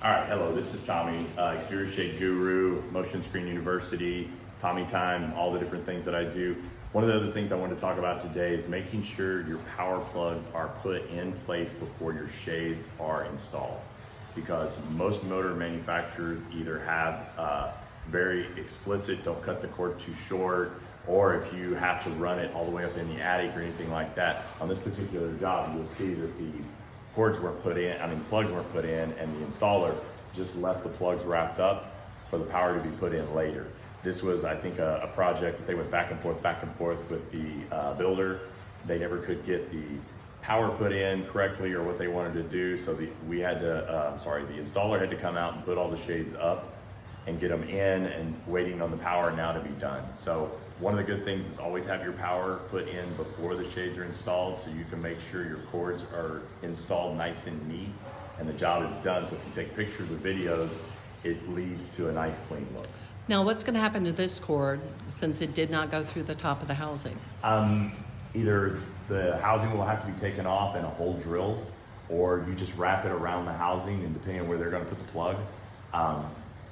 All right, hello, this is Tommy, Exterior Shade Guru, Motion Screen University, Tommy Time, all the different things that I do. One of the other things I wanted to talk about today is making sure your power plugs are put in place before your shades are installed. Because most motor manufacturers either have very explicit, don't cut the cord too short, or if you have to run it all the way up in the attic or anything like that. On this particular job, you'll see that the cords weren't put in, plugs weren't put in, and the installer just left the plugs wrapped up for the power to be put in later. This was, I think, a project that they went back and forth with the builder. They never could get the power put in correctly or what they wanted to do, so the installer had to come out and put all the shades up and get them in and waiting on the power now to be done. So one of the good things is always have your power put in before the shades are installed so you can make sure your cords are installed nice and neat and the job is done. So if you take pictures or videos, it leads to a nice clean look. Now, what's going to happen to this cord since it did not go through the top of the housing? Either the housing will have to be taken off and a hole drilled, or you just wrap it around the housing, and depending on where they're going to put the plug,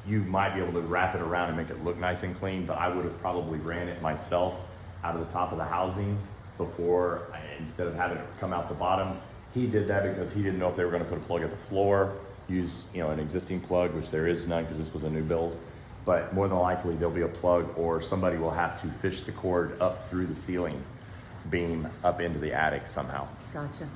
you might be able to wrap it around and make it look nice and clean, but I would have probably ran it myself out of the top of the housing instead of having it come out the bottom. He did that because he didn't know if they were going to put a plug at the floor, use an existing plug, which there is none because this was a new build. But more than likely there'll be a plug, or somebody will have to fish the cord up through the ceiling beam up into the attic somehow. Gotcha.